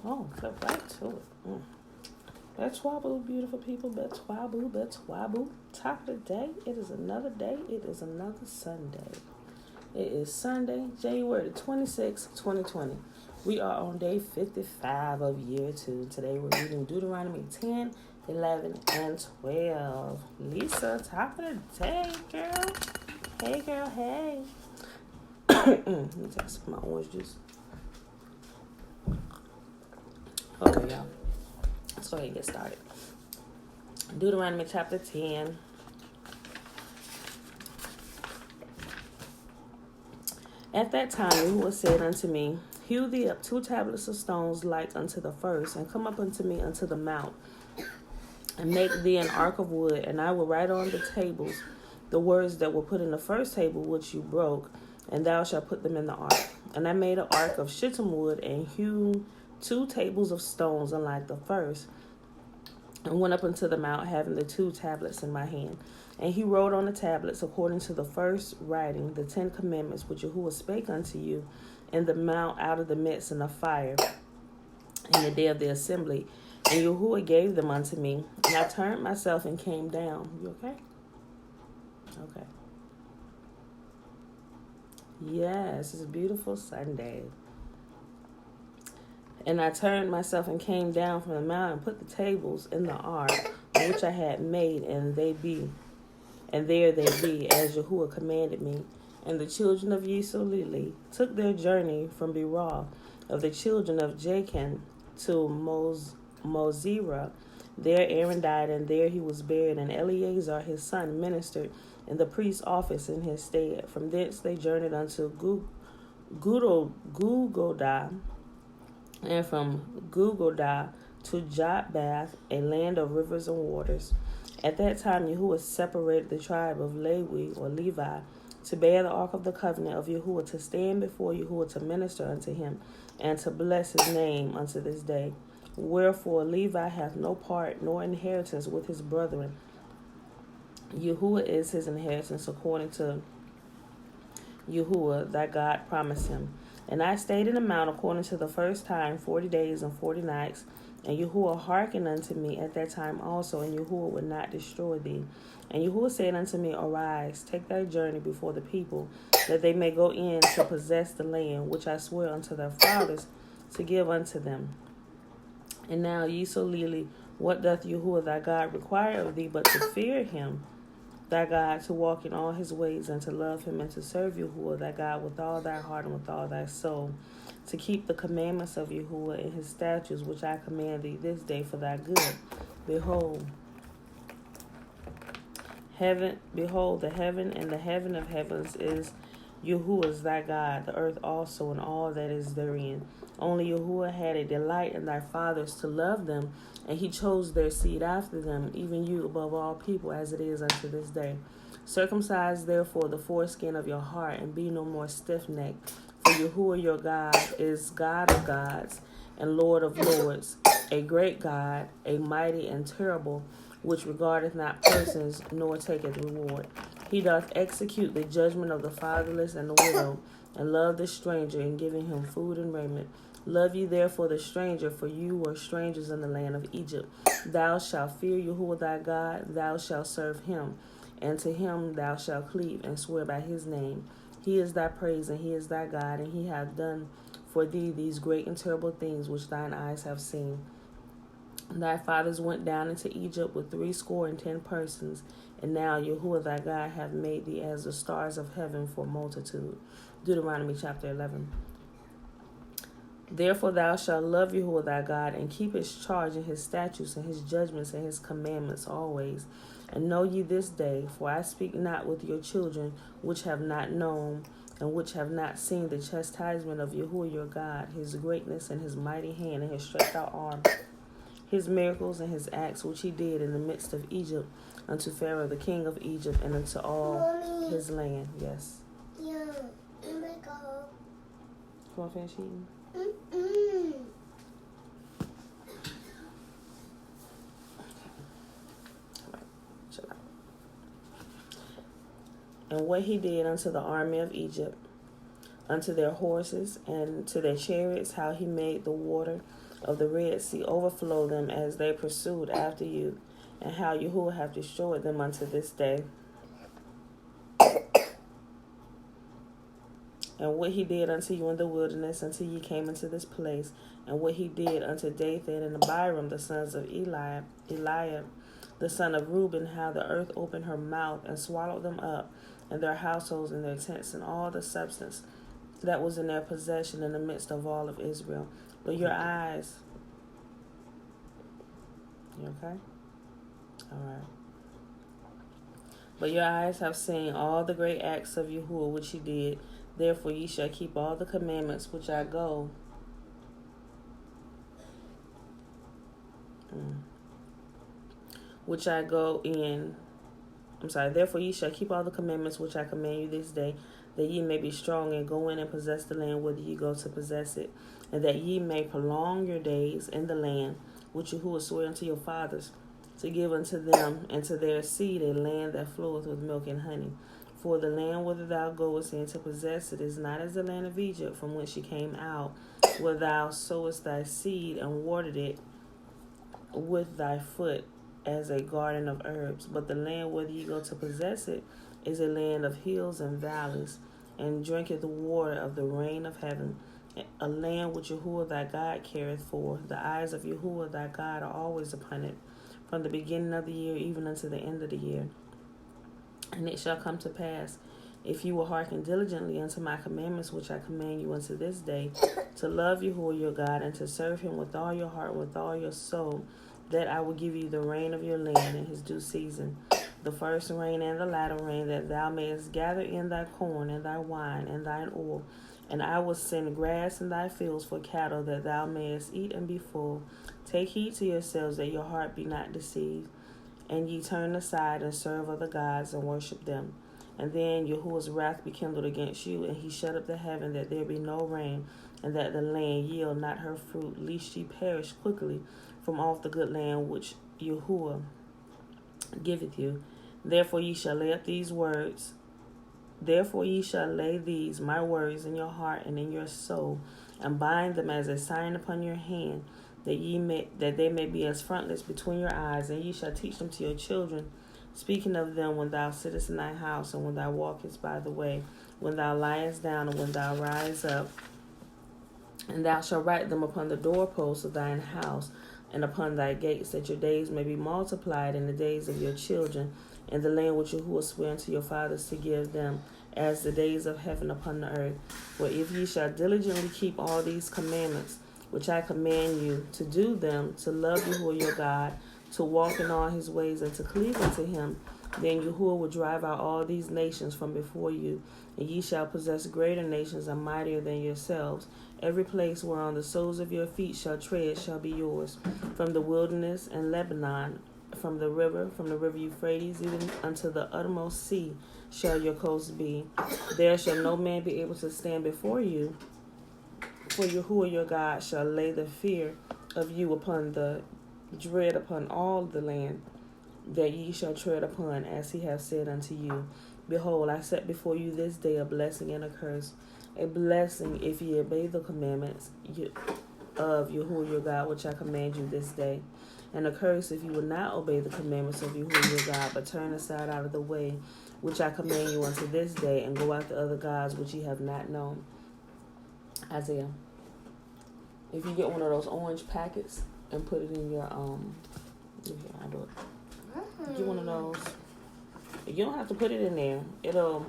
Oh, get right to it. Betwaboo, beautiful people. Betwaboo, betwaboo. Top of the day. It is another day. It is another Sunday. It is Sunday, January the 26th, 2020. We are on day 55 of year 2. Today we're reading Deuteronomy 10, 11, and 12. Lisa, top of the day, girl. Hey, girl, hey. Let me take some of my orange juice. Okay, y'all. Let's go ahead and get started. Deuteronomy chapter 10. At that time Yahuwah said unto me, Hew thee up 2 tablets of stones like unto the first, and come up unto me unto the mount, and make thee an ark of wood, and I will write on the tables the words that were put in the first table which you broke, and thou shalt put them in the ark. And I made an ark of shittim wood, and hewed 2 tables of stones unlike the first, and went up unto the mount, having the 2 tablets in my hand. And he wrote on the tablets, according to the first writing, the 10 commandments which Yahuwah spake unto you in the mount out of the midst of the fire in the day of the assembly. And Yahuwah gave them unto me. And I turned myself and came down. You okay? Okay. Yes, it's a beautiful Sunday. And I turned myself and came down from the mount and put the tables in the ark which I had made, and there they be, as Yahuwah commanded me. And the children of Yisrael took their journey from Berah of the children of Jachin to Mosera. There Aaron died, and there he was buried, and Eleazar his son ministered in the priest's office in his stead. From thence they journeyed unto Gugodah, and from Gugodah to Jotbath, a land of rivers and waters. At that time Yahuwah separated the tribe of Levi to bear the ark of the covenant of Yahuwah, to stand before Yahuwah, to minister unto him, and to bless his name unto this day. Wherefore Levi hath no part nor inheritance with his brethren. Yahuwah is his inheritance, according to Yahuwah thy God promised him. And I stayed in the mount according to the first time 40 days and 40 nights. And Yahuwah hearkened unto me at that time also, and Yahuwah would not destroy thee. And Yahuwah said unto me, Arise, take thy journey before the people, that they may go in to possess the land which I swear unto their fathers to give unto them. And now, Yisrael, what doth Yahuwah thy God require of thee but to fear him, thy God, to walk in all his ways, and to love him, and to serve Yahuwah thy God with all thy heart and with all thy soul, to keep the commandments of Yahuwah and his statutes which I command thee this day for thy good. Behold, the heaven and the heaven of heavens is Yahuwah's thy God, the earth also and all that is therein. Only Yahuwah had a delight in thy fathers to love them, and he chose their seed after them, even you above all people, as it is unto this day. Circumcise therefore the foreskin of your heart, and be no more stiff-necked. For Yahuwah your God is God of gods and Lord of lords, a great God, a mighty and terrible, which regardeth not persons, nor taketh reward. He doth execute the judgment of the fatherless and the widow, and love the stranger, in giving him food and raiment. Love ye therefore the stranger, for you were strangers in the land of Egypt. Thou shalt fear Yahuwah thy God, thou shalt serve him, and to him thou shalt cleave, and swear by his name. He is thy praise, and he is thy God, and he hath done for thee these great and terrible things which thine eyes have seen. Thy fathers went down into Egypt with 70 persons, and now Yahuwah thy God hath made thee as the stars of heaven for multitude. Deuteronomy chapter 11. Therefore thou shalt love Yahuwah thy God, and keep his charge and his statutes and his judgments and his commandments always. And know ye this day, for I speak not with your children, which have not known, and which have not seen the chastisement of Yahuwah your God, his greatness and his mighty hand and his stretched out arm, his miracles and his acts which he did in the midst of Egypt, unto Pharaoh the king of Egypt, and unto all his land. Yes. Yeah. Oh my God. You want to finish eating? Mm-mm. And what he did unto the army of Egypt, unto their horses, and to their chariots, how he made the water of the Red Sea overflow them as they pursued after you, and how Yahuwah have destroyed them unto this day. And what he did unto you in the wilderness until ye came into this place, and what he did unto Dathan and Abiram, the sons of Eliab, the son of Reuben, how the earth opened her mouth and swallowed them up, and their households and their tents, and all the substance that was in their possession in the midst of all of Israel. But your eyes... You okay? All right. But your eyes have seen all the great acts of Yahuwah which he did. Therefore ye shall keep all the commandments which I go Therefore ye shall keep all the commandments which I command you this day, that ye may be strong and go in and possess the land whither ye go to possess it, and that ye may prolong your days in the land which Yahuwah swore unto your fathers, to give unto them and to their seed a land that floweth with milk and honey. For the land whither thou goest in to possess it is not as the land of Egypt, from whence ye came out, where thou sowest thy seed and watered it with thy foot as a garden of herbs. But the land whither ye go to possess it is a land of hills and valleys, and drinketh the water of the rain of heaven, a land which Yahuwah thy God careth for. The eyes of Yahuwah thy God are always upon it, from the beginning of the year even unto the end of the year. And it shall come to pass, if you will hearken diligently unto my commandments which I command you unto this day, to love Yahuwah your God, and to serve him with all your heart, with all your soul, that I will give you the rain of your land in his due season, the first rain and the latter rain, that thou mayest gather in thy corn and thy wine and thine oil. And I will send grass in thy fields for cattle, that thou mayest eat and be full. Take heed to yourselves, that your heart be not deceived, and ye turn aside and serve other gods and worship them. And then Yahuwah's wrath be kindled against you, and he shut up the heaven, that there be no rain, and that the land yield not her fruit, lest ye perish quickly from off the good land which Yahuwah giveth you. Therefore ye shall lay these my words in your heart and in your soul, and bind them as a sign upon your hand, that they may be as frontlets between your eyes, and ye shall teach them to your children, speaking of them when thou sittest in thy house, and when thou walkest by the way, when thou liest down, and when thou rise up. And thou shalt write them upon the doorposts of thine house, and upon thy gates, that your days may be multiplied in the days of your children, in the land which Yahuwah sware unto your fathers to give them, as the days of heaven upon the earth. For if ye shall diligently keep all these commandments, which I command you, to do them, to love Yahuwah your God, to walk in all his ways, and to cleave unto him, then Yahuwah will drive out all these nations from before you, and ye shall possess greater nations and mightier than yourselves. Every place whereon the soles of your feet shall tread shall be yours, from the wilderness and Lebanon, from the river Euphrates, even unto the uttermost sea shall your coast be. There shall no man be able to stand before you, for Yahuwah your God shall lay the fear of you upon the dread upon all the land that ye shall tread upon, as he hath said unto you. Behold, I set before you this day a blessing and a curse. A blessing if ye obey the commandments of Yahuwah your God, which I command you this day. And a curse if you will not obey the commandments of Yahuwah your God, but turn aside out of the way, which I command you unto this day, and go after other gods which ye have not known. Isaiah. If you get one of those orange packets and put it in your I do it. Get one of those. You don't have to put it in there. It'll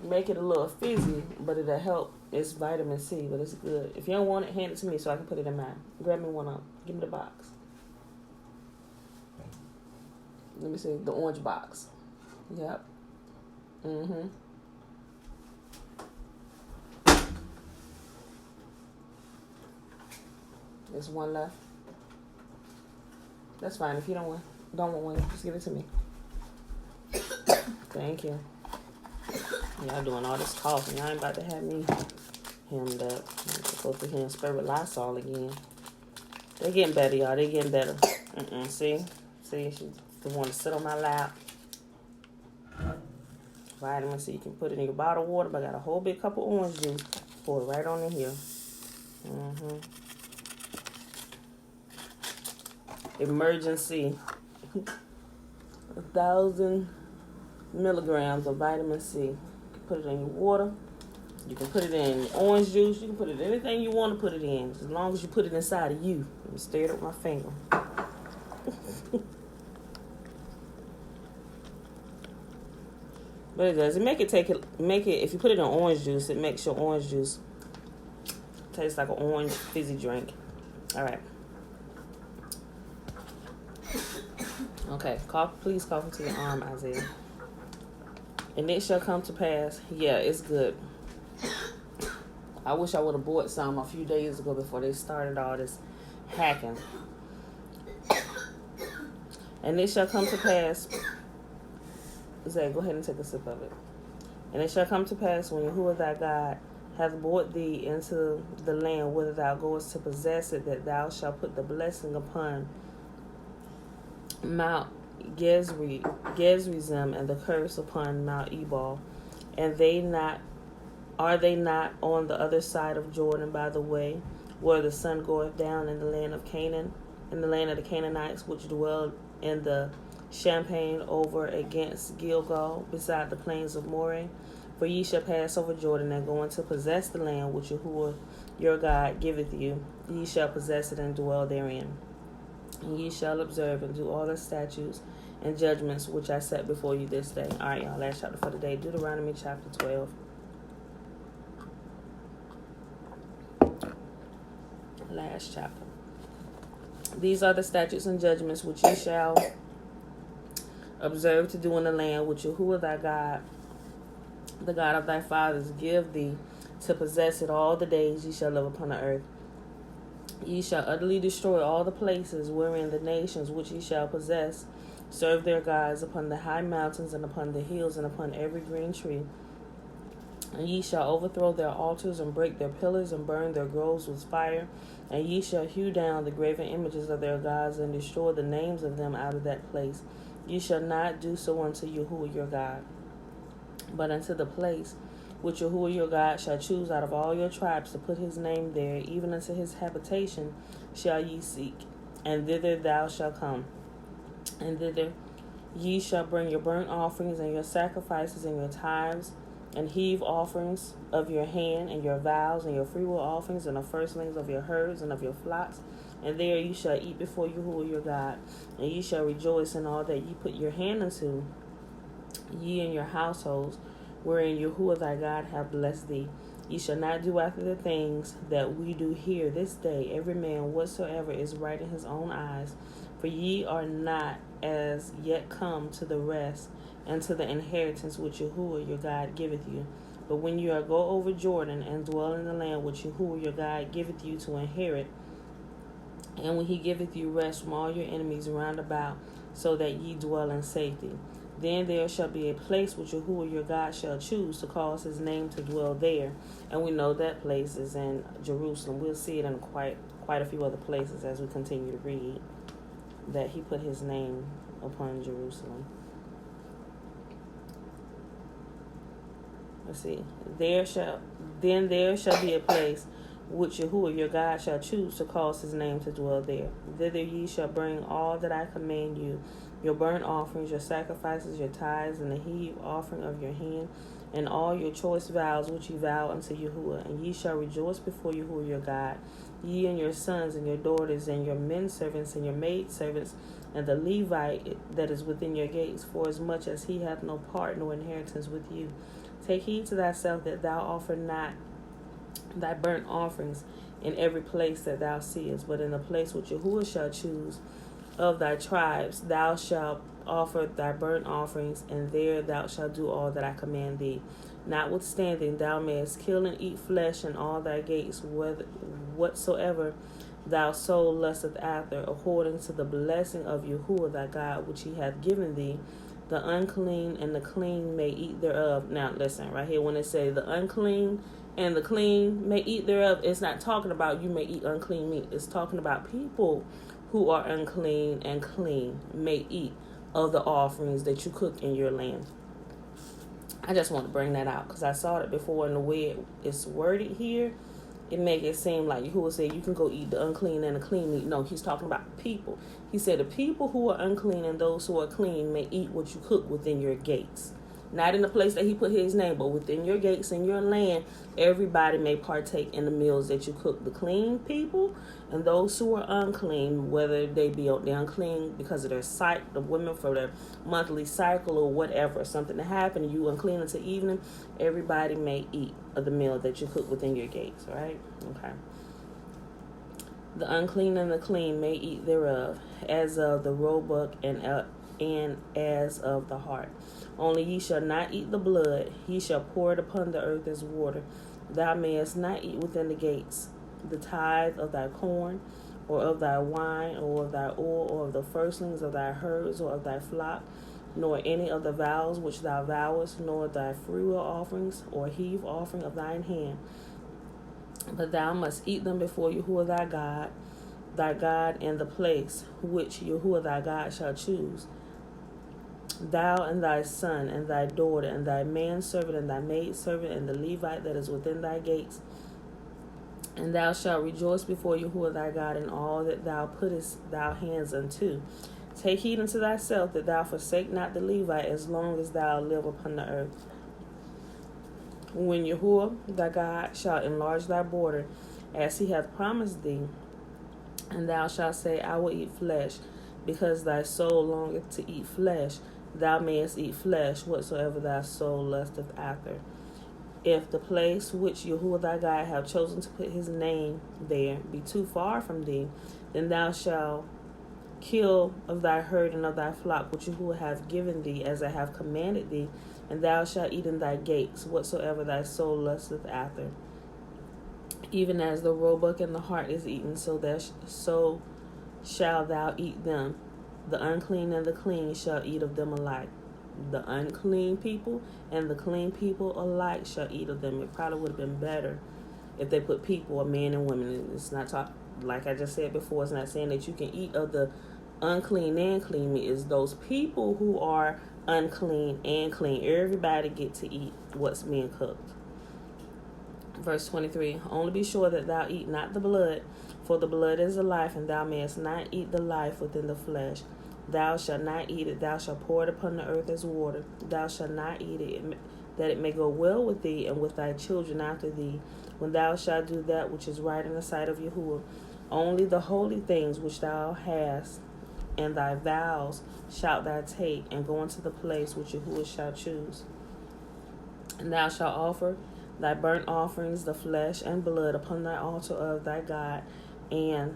make it a little fizzy, but it'll help. It's vitamin C, but it's good. If you don't want it, hand it to me so I can put it in mine. Grab me one up. Give me the box. Let me see. The orange box. Yep. There's one left. That's fine. If you don't want one, just give it to me. Thank you. Y'all doing all this talking. Y'all ain't about to have me hemmed up. Go through here and spray with Lysol again. They're getting better, y'all. They're getting better. See, she the one to sit on my lap. Vitamin C. You can put it in your bottled water, but I got a whole big cup of orange juice. Pour it right on in here. emergency 1,000 milligrams of vitamin C. You can put it in your water. You can put it in orange juice. You can put it in anything you want to put it in, as long as you put it inside of you. Let me stir it up with my finger. But it does. If you put it in orange juice, it makes your orange juice taste like an orange fizzy drink. All right. Okay, please cough into your arm, Isaiah. And it shall come to pass. Yeah, it's good. I wish I would have bought some a few days ago before they started all this hacking. And it shall come to pass. Zay, go ahead and take a sip of it. And it shall come to pass when Yahuwah thy God hath brought thee into the land whither thou goest to possess it, that thou shalt put the blessing upon Mount Gerizim and the curse upon Mount Ebal. And are they not on the other side of Jordan by the way, where the sun goeth down in the land of Canaan, in the land of the Canaanites, which dwell in the Champaign over against Gilgal, beside the plains of Moreh? For ye shall pass over Jordan and go in to possess the land which Yahuwah your God giveth you. Ye shall possess it and dwell therein. And ye shall observe and do all the statutes and judgments which I set before you this day. All right, y'all, last chapter for today, Deuteronomy chapter 12. Last chapter. These are the statutes and judgments which ye shall observe to do in the land which Yahuwah thy God, the God of thy fathers, give thee to possess it all the days ye shall live upon the earth. Ye shall utterly destroy all the places wherein the nations which ye shall possess serve their gods, upon the high mountains and upon the hills and upon every green tree. And ye shall overthrow their altars and break their pillars and burn their groves with fire. And ye shall hew down the graven images of their gods and destroy the names of them out of that place. Ye shall not do so unto Yahuwah your God, but unto the place which Yahuwah your God shall choose out of all your tribes to put his name there, even unto his habitation shall ye seek, and thither thou shalt come. And thither ye shall bring your burnt offerings and your sacrifices and your tithes and heave offerings of your hand and your vows and your freewill offerings and the firstlings of your herds and of your flocks. And there ye shall eat before Yahuwah your God, and ye shall rejoice in all that ye put your hand unto, ye and your households, wherein Yahuwah thy God hath blessed thee. Ye shall not do after the things that we do here this day, every man whatsoever is right in his own eyes. For ye are not as yet come to the rest and to the inheritance which Yahuwah your God giveth you. But when you are go over Jordan and dwell in the land which Yahuwah your God giveth you to inherit, and when he giveth you rest from all your enemies round about, so that ye dwell in safety, then there shall be a place which Yahuwah your God shall choose to cause his name to dwell there. And we know that place is in Jerusalem. We'll see it in quite a few other places as we continue to read, that he put his name upon Jerusalem. Let's see. There shall be a place which Yahuwah your God shall choose to cause his name to dwell there. Thither ye shall bring all that I command you, your burnt offerings, your sacrifices, your tithes, and the heave offering of your hand, and all your choice vows which ye vow unto Yahuwah. And ye shall rejoice before Yahuwah your God, ye and your sons and your daughters, and your men servants and your maid servants, and the Levite that is within your gates, forasmuch as he hath no part nor inheritance with you. Take heed to thyself that thou offer not thy burnt offerings in every place that thou seest, but in the place which Yahuwah shall choose of thy tribes thou shalt offer thy burnt offerings, and there thou shalt do all that I command thee. Notwithstanding, thou mayest kill and eat flesh in all thy gates, whatsoever thy soul lusteth after, according to the blessing of Yahuwah thy God, which he hath given thee. The unclean and the clean may eat thereof. Now listen, right here when it says the unclean and the clean may eat thereof, it's not talking about you may eat unclean meat. It's talking about people who are unclean and clean may eat of the offerings that you cook in your land. I just want to bring that out because I saw it before, and the way it's worded here, it make it seem like Yahuwah said you can go eat the unclean and the clean meat. No, he's talking about people. He said the people who are unclean and those who are clean may eat what you cook within your gates. Not in the place that he put his name, but within your gates and your land, everybody may partake in the meals that you cook. The clean people and those who are unclean, whether they be they're unclean because of their sight, the women for their monthly cycle or whatever, something to happen, you unclean until evening, everybody may eat of the meal that you cook within your gates, right? Okay. The unclean and the clean may eat thereof, as of the roebuck and as of the hart. Only ye shall not eat the blood, ye shall pour it upon the earth as water. Thou mayest not eat within the gates the tithe of thy corn, or of thy wine, or of thy oil, or of the firstlings of thy herds, or of thy flock, nor any of the vows which thou vowest, nor thy freewill offerings, or heave offering of thine hand. But thou must eat them before Yahuwah thy God in the place which Yahuwah thy God shall choose. Thou and thy son, and thy daughter, and thy manservant, and thy maidservant, and the Levite that is within thy gates. And thou shalt rejoice before Yahuwah thy God in all that thou puttest thy hands unto. Take heed unto thyself that thou forsake not the Levite as long as thou live upon the earth. When Yahuwah thy God shall enlarge thy border, as he hath promised thee, and thou shalt say, I will eat flesh, because thy soul longeth to eat flesh, thou mayest eat flesh whatsoever thy soul lusteth after. If the place which Yahuwah thy God have chosen to put his name there be too far from thee, then thou shalt kill of thy herd and of thy flock which Yahuwah hath given thee, as I have commanded thee, and thou shalt eat in thy gates whatsoever thy soul lusteth after. Even as the roebuck and the hart is eaten, so shalt thou eat them. The unclean and the clean shall eat of them alike. The unclean people and the clean people alike shall eat of them. It probably would have been better if they put people or men and women. It's not like I just said before, it's not saying that you can eat of the unclean and clean meat. It's those people who are unclean and clean. Everybody get to eat what's being cooked. Verse 23, only be sure that thou eat not the blood, for the blood is the life, and thou mayest not eat the life within the flesh. Thou shalt not eat it, thou shalt pour it upon the earth as water. Thou shalt not eat it, that it may go well with thee and with thy children after thee, when thou shalt do that which is right in the sight of Yahuwah. Only the holy things which thou hast and thy vows shalt thou take, and go into the place which Yahuwah shall choose. And thou shalt offer thy burnt offerings, the flesh and blood, upon thy altar of thy God, and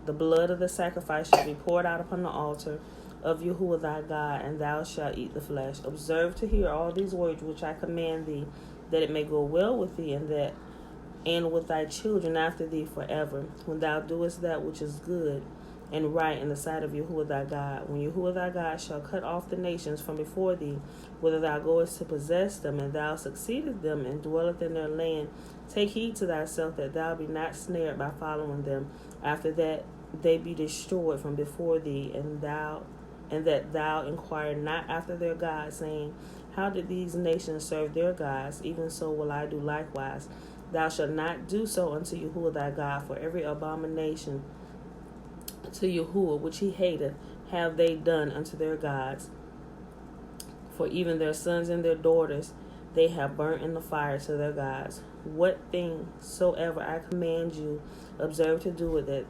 the blood of the sacrifice shall be poured out upon the altar of Yahuwah thy God, and thou shalt eat the flesh. Observe to hear all these words which I command thee, that it may go well with thee, and with thy children after thee forever, when thou doest that which is good and right in the sight of Yahuwah thy God. When Yahuwah thy God shall cut off the nations from before thee, whither thou goest to possess them, and thou succeedest them, and dwelleth in their land, take heed to thyself that thou be not snared by following them, after that they be destroyed from before thee, and that thou inquire not after their gods, saying, how did these nations serve their gods? Even so will I do likewise. Thou shalt not do so unto Yahuwah thy God, for every abomination to Yahuwah which he hateth have they done unto their gods. For even their sons and their daughters they have burnt in the fire to their gods. What thing soever I command you, observe to do it.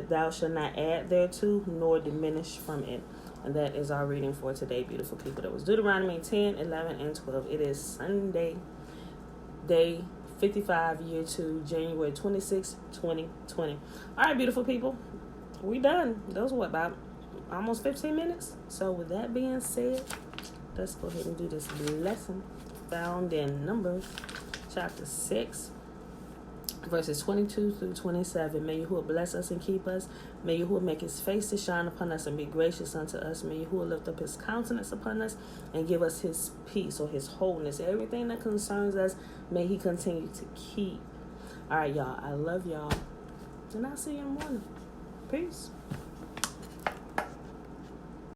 Thou shalt not add thereto, nor diminish from it. And that is our reading for today, beautiful people. That was Deuteronomy 10, 11, and 12. It is Sunday, day 55, year 2, January 26, 2020. All right, beautiful people. We done. Those were about almost 15 minutes. So with that being said, let's go ahead and do this lesson found in Numbers chapter 6, verses 22 through 27. May Yahuwah bless us and keep us. May Yahuwah make his face to shine upon us and be gracious unto us. May Yahuwah lift up his countenance upon us and give us his peace or his wholeness. Everything that concerns us, may he continue to keep. All right, y'all. I love y'all. And I'll see you in the morning. Peace.